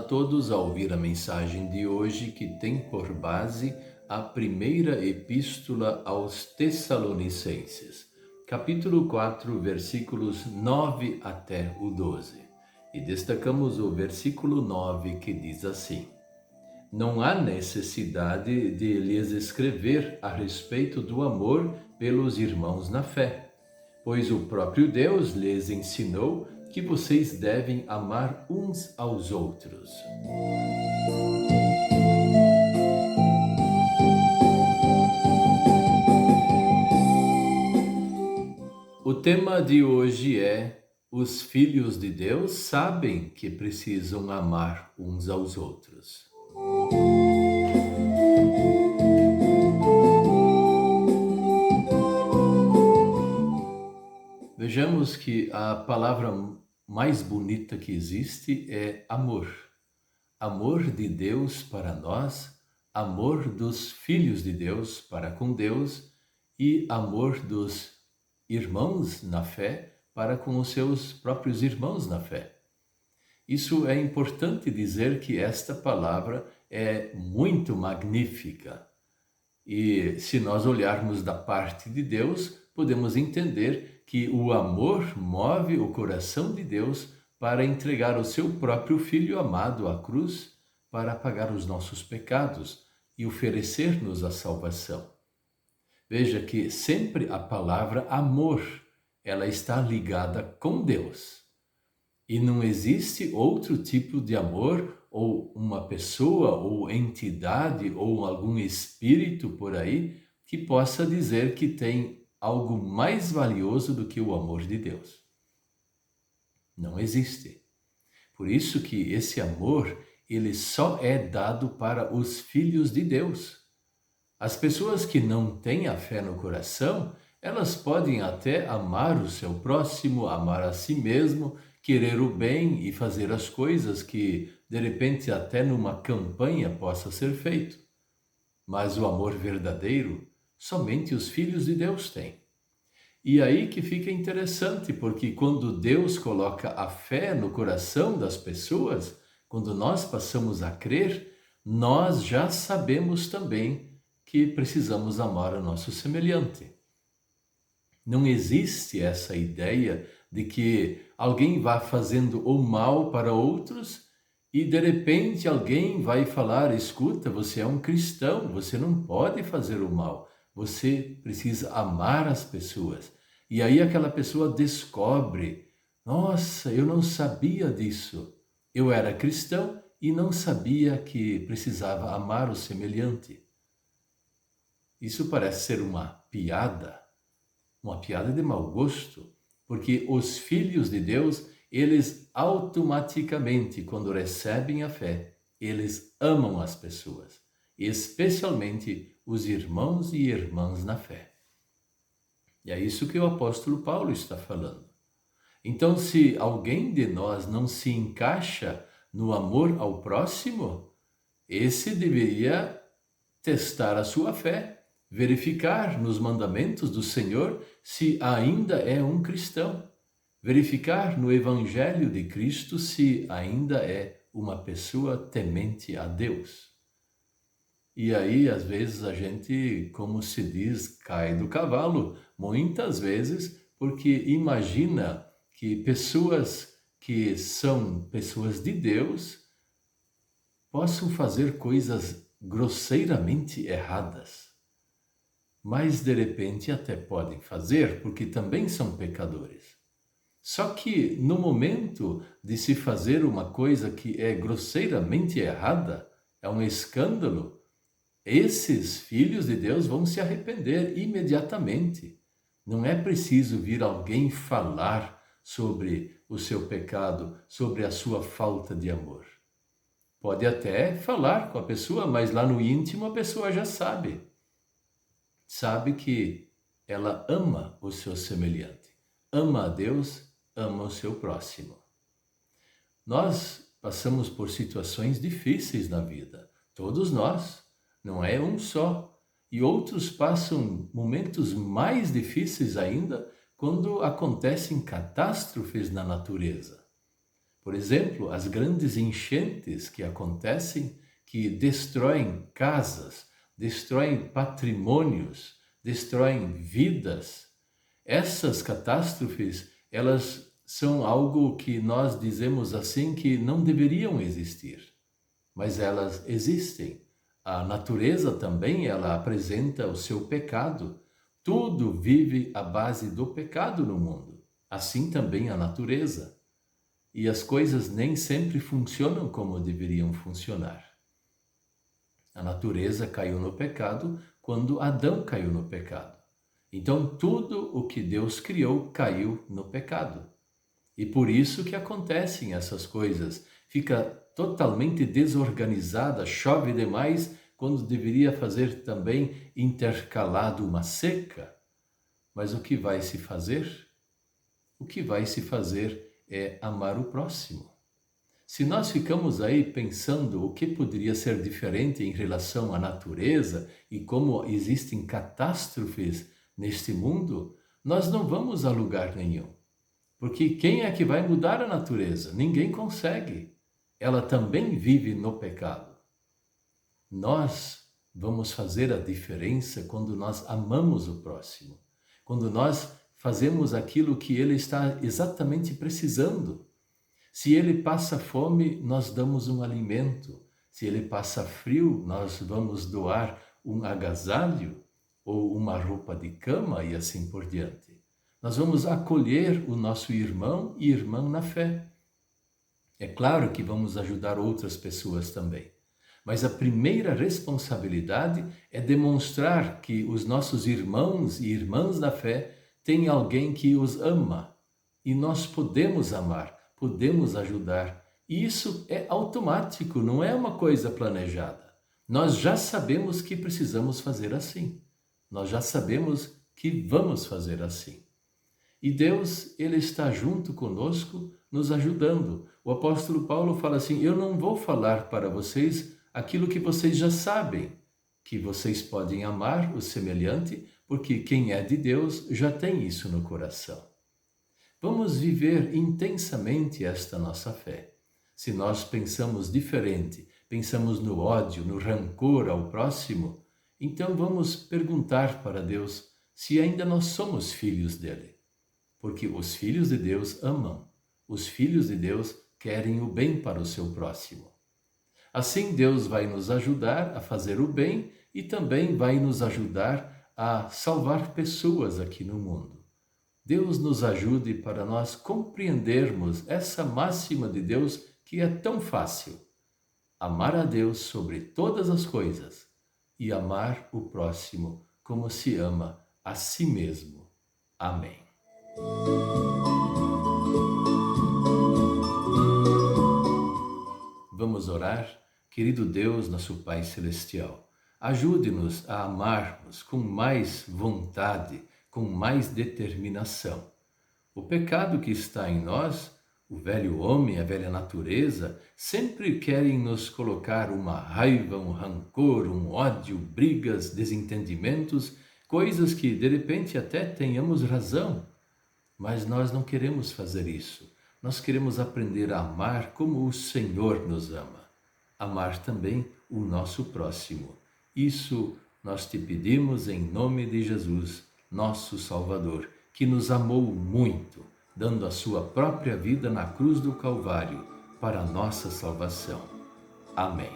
todos a ouvir a mensagem de hoje que tem por base a primeira epístola aos Tessalonicenses, capítulo 4, versículos 9 até o 12. E destacamos o versículo 9 que diz assim: Não há necessidade de lhes escrever a respeito do amor pelos irmãos na fé, pois o próprio Deus lhes ensinou que vocês devem amar uns aos outros. O tema de hoje é: os filhos de Deus sabem que precisam amar uns aos outros. Vejamos que a palavra mais bonita que existe é amor. Amor de Deus para nós, amor dos filhos de Deus para com Deus e amor dos irmãos na fé para com os seus próprios irmãos na fé. Isso é importante dizer que esta palavra é muito magnífica. E se nós olharmos da parte de Deus, podemos entender que o amor move o coração de Deus para entregar o seu próprio Filho amado à cruz para pagar os nossos pecados e oferecer-nos a salvação. Veja que sempre a palavra amor, ela está ligada com Deus. E não existe outro tipo de amor, ou uma pessoa, ou entidade, ou algum espírito por aí, que possa dizer que tem algo mais valioso do que o amor de Deus. Não existe. Por isso que esse amor, ele só é dado para os filhos de Deus. As pessoas que não têm a fé no coração, elas podem até amar o seu próximo, amar a si mesmo, querer o bem e fazer as coisas que, de repente, até numa campanha possa ser feito. Mas o amor verdadeiro, somente os filhos de Deus têm. E aí que fica interessante, porque quando Deus coloca a fé no coração das pessoas, quando nós passamos a crer, nós já sabemos também que precisamos amar o nosso semelhante. Não existe essa ideia de que alguém vá fazendo o mal para outros e de repente alguém vai falar: escuta, você é um cristão, você não pode fazer o mal, você precisa amar as pessoas. E aí aquela pessoa descobre: nossa, eu não sabia disso. Eu era cristão e não sabia que precisava amar o semelhante. Isso parece ser uma piada de mau gosto, porque os filhos de Deus, eles automaticamente, quando recebem a fé, eles amam as pessoas, especialmente os irmãos e irmãs na fé. E é isso que o apóstolo Paulo está falando. Então, se alguém de nós não se encaixa no amor ao próximo, esse deveria testar a sua fé, verificar nos mandamentos do Senhor se ainda é um cristão, verificar no Evangelho de Cristo se ainda é uma pessoa temente a Deus. E aí, às vezes, a gente, como se diz, cai do cavalo, muitas vezes, porque imagina que pessoas que são pessoas de Deus possam fazer coisas grosseiramente erradas. Mas de repente até podem fazer, porque também são pecadores. Só que no momento de se fazer uma coisa que é grosseiramente errada, é um escândalo, esses filhos de Deus vão se arrepender imediatamente. Não é preciso vir alguém falar sobre o seu pecado, sobre a sua falta de amor. Pode até falar com a pessoa, mas lá no íntimo a pessoa já sabe. Sabe que ela ama o seu semelhante, ama a Deus, ama o seu próximo. Nós passamos por situações difíceis na vida, todos nós, não é um só. E outros passam momentos mais difíceis ainda quando acontecem catástrofes na natureza. Por exemplo, as grandes enchentes que acontecem, que destroem casas, destroem patrimônios, destroem vidas. Essas catástrofes, elas são algo que nós dizemos assim que não deveriam existir, mas elas existem. A natureza também, ela apresenta o seu pecado. Tudo vive à base do pecado no mundo. Assim também a natureza. E as coisas nem sempre funcionam como deveriam funcionar. A natureza caiu no pecado quando Adão caiu no pecado. Então tudo o que Deus criou caiu no pecado. E por isso que acontecem essas coisas. Fica totalmente desorganizada, chove demais quando deveria fazer também intercalado uma seca. Mas o que vai se fazer? O que vai se fazer é amar o próximo. Se nós ficamos aí pensando o que poderia ser diferente em relação à natureza e como existem catástrofes neste mundo, nós não vamos a lugar nenhum. Porque quem é que vai mudar a natureza? Ninguém consegue. Ela também vive no pecado. Nós vamos fazer a diferença quando nós amamos o próximo, quando nós fazemos aquilo que ele está exatamente precisando. Se ele passa fome, nós damos um alimento. Se ele passa frio, nós vamos doar um agasalho ou uma roupa de cama e assim por diante. Nós vamos acolher o nosso irmão e irmã na fé. É claro que vamos ajudar outras pessoas também. Mas a primeira responsabilidade é demonstrar que os nossos irmãos e irmãs da fé têm alguém que os ama. E nós podemos amar, podemos ajudar. E isso é automático, não é uma coisa planejada. Nós já sabemos que precisamos fazer assim. Nós já sabemos que vamos fazer assim. E Deus, Ele está junto conosco, nos ajudando. O apóstolo Paulo fala assim, eu não vou falar para vocês aquilo que vocês já sabem, que vocês podem amar o semelhante, porque quem é de Deus já tem isso no coração. Vamos viver intensamente esta nossa fé. Se nós pensamos diferente, pensamos no ódio, no rancor ao próximo, então vamos perguntar para Deus se ainda nós somos filhos dele. Porque os filhos de Deus amam, os filhos de Deus querem o bem para o seu próximo. Assim Deus vai nos ajudar a fazer o bem e também vai nos ajudar a salvar pessoas aqui no mundo. Deus nos ajude para nós compreendermos essa máxima de Deus que é tão fácil. Amar a Deus sobre todas as coisas e amar o próximo como se ama a si mesmo. Amém. Vamos orar? Querido Deus, nosso Pai Celestial, ajude-nos a amarmos com mais vontade, com mais determinação. O pecado que está em nós, o velho homem, a velha natureza, sempre querem nos colocar uma raiva, um rancor, um ódio, brigas, desentendimentos, coisas que de repente até tenhamos razão. Mas nós não queremos fazer isso. Nós queremos aprender a amar como o Senhor nos ama. Amar também o nosso próximo. Isso nós te pedimos em nome de Jesus, nosso Salvador, que nos amou muito, dando a sua própria vida na cruz do Calvário para a nossa salvação. Amém.